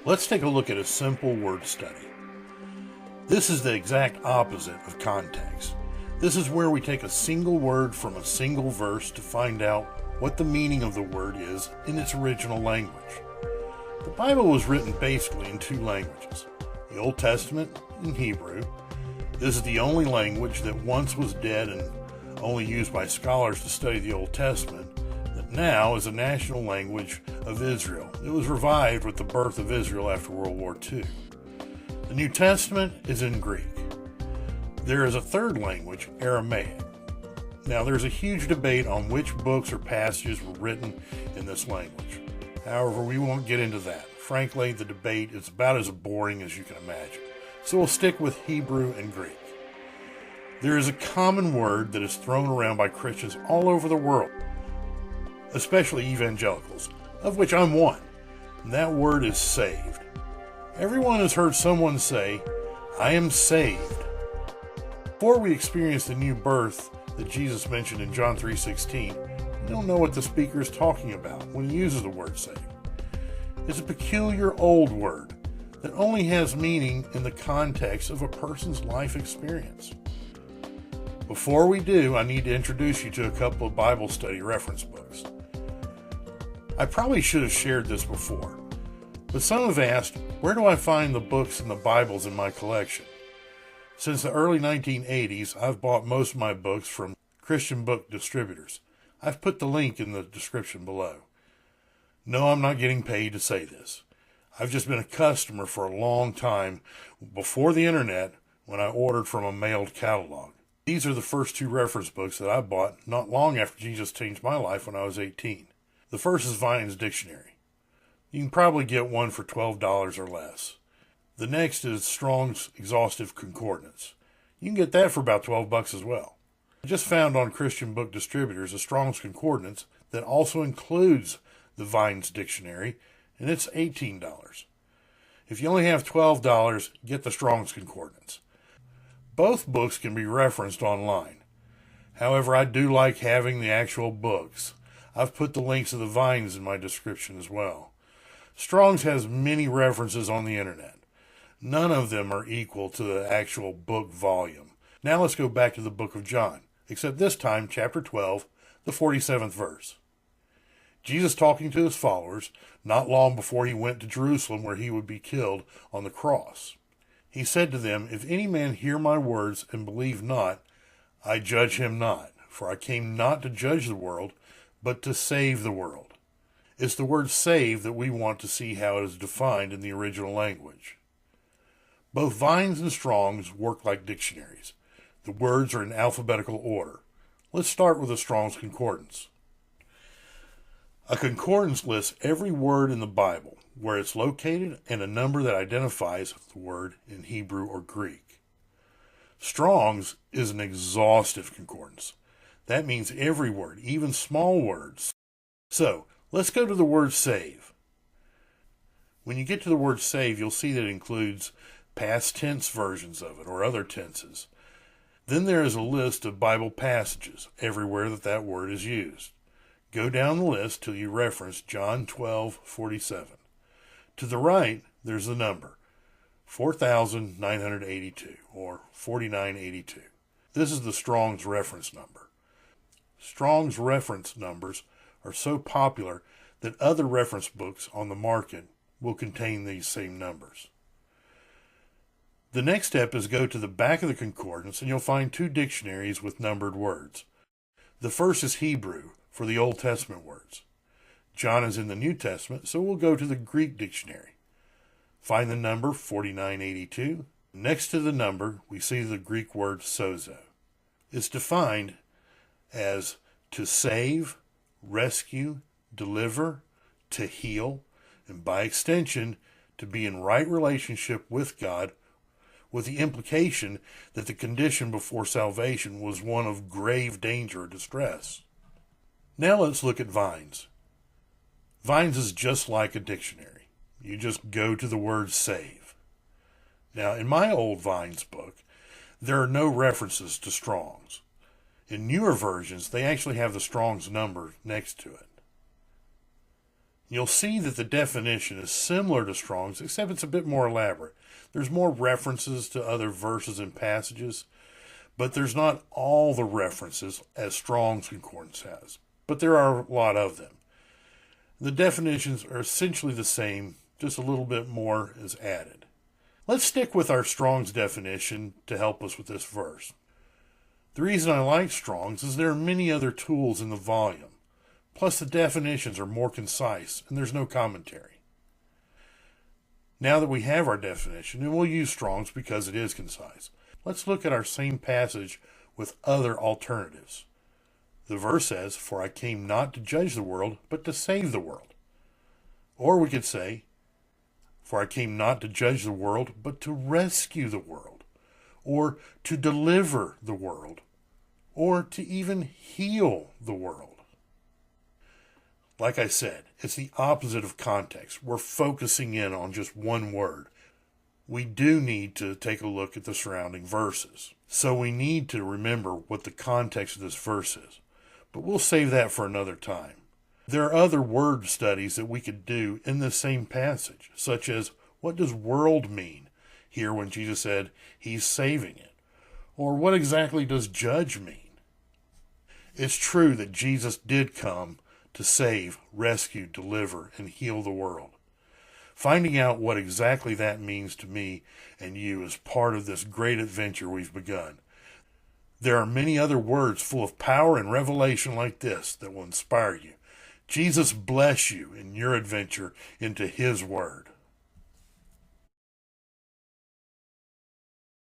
Let's take a look at a simple word study. This is the exact opposite of context. This is where we take a single word from a single verse to find out what the meaning of the word is in its original language. The Bible was written basically in two languages, the Old Testament and Hebrew. This is the only language that once was dead and only used by scholars to study the Old Testament, that now is a national language of Israel. It was revived with the birth of Israel after World War II. The New Testament is in Greek. There is a third language, Aramaic. Now, there's a huge debate on which books or passages were written in this language. However, we won't get into that. Frankly, the debate is about as boring as you can imagine. So we'll stick with Hebrew and Greek. There is a common word that is thrown around by Christians all over the world, especially evangelicals, of which I'm one. And that word is saved. Everyone has heard someone say, "I am saved." Before we experience the new birth that Jesus mentioned in John 3:16, we don't know what the speaker is talking about when he uses the word saved. It's a peculiar old word that only has meaning in the context of a person's life experience. Before we do, I need to introduce you to a couple of Bible study reference books. I probably should have shared this before, but some have asked, where do I find the books and the Bibles in my collection? Since the early 1980s, I've bought most of my books from Christian book distributors. I've put the link in the description below. No, I'm not getting paid to say this. I've just been a customer for a long time before the internet when I ordered from a mailed catalog. These are the first two reference books that I bought not long after Jesus changed my life when I was 18. The first is Vine's Dictionary. You can probably get one for $12 or less. The next is Strong's Exhaustive Concordance. You can get that for about $12 as well. I just found on Christian Book Distributors a Strong's Concordance that also includes the Vine's Dictionary, and it's $18. If you only have $12, get the Strong's Concordance. Both books can be referenced online. However, I do like having the actual books. I've put the links to the Vines in my description as well. Strong's has many references on the internet. None of them are equal to the actual book volume. Now let's go back to the book of John, except this time chapter 12, the 47th verse. Jesus talking to his followers not long before he went to Jerusalem where he would be killed on the cross. He said to them, "If any man hear my words and believe not, I judge him not, for I came not to judge the world, but to save the world." It's the word save that we want to see how it is defined in the original language. Both Vines and Strong's work like dictionaries. The words are in alphabetical order. Let's start with a Strong's Concordance. A concordance lists every word in the Bible, where it's located, and a number that identifies the word in Hebrew or Greek. Strong's is an exhaustive concordance. That means every word, even small words. So, let's go to the word save. When you get to the word save, you'll see that it includes past tense versions of it, or other tenses. Then there is a list of Bible passages, everywhere that word is used. Go down the list till you reference John 12:47. To the right, there's the number, 4,982, or 4982. This is the Strong's reference number. Strong's reference numbers are so popular that other reference books on the market will contain these same numbers. The next step is go to the back of the concordance and you'll find two dictionaries with numbered words. The first is Hebrew for the Old Testament words. John is in the New Testament, so we'll go to the Greek dictionary. Find the number 4982. Next to the number, we see the Greek word sozo. It's defined as to save, rescue, deliver, to heal, and by extension, to be in right relationship with God, with the implication that the condition before salvation was one of grave danger or distress. Now let's look at Vines. Vines is just like a dictionary. You just go to the word save. Now, in my old Vines book, there are no references to Strong's. In newer versions, they actually have the Strong's number next to it. You'll see that the definition is similar to Strong's, except it's a bit more elaborate. There's more references to other verses and passages, but there's not all the references as Strong's Concordance has. But there are a lot of them. The definitions are essentially the same, just a little bit more is added. Let's stick with our Strong's definition to help us with this verse. The reason I like Strong's is there are many other tools in the volume. Plus the definitions are more concise and there's no commentary. Now that we have our definition, and we'll use Strong's because it is concise, let's look at our same passage with other alternatives. The verse says, "For I came not to judge the world, but to save the world." Or we could say, "For I came not to judge the world, but to rescue the world." Or to deliver the world. Or to even heal the world. Like I said, it's the opposite of context. We're focusing in on just one word. We do need to take a look at the surrounding verses. So we need to remember what the context of this verse is. But we'll save that for another time. There are other word studies that we could do in the same passage, such as, what does world mean here when Jesus said he's saving it? Or what exactly does judge mean? It's true that Jesus did come to save, rescue, deliver, and heal the world. Finding out what exactly that means to me and you is part of this great adventure we've begun. There are many other words full of power and revelation like this that will inspire you. Jesus bless you in your adventure into His Word.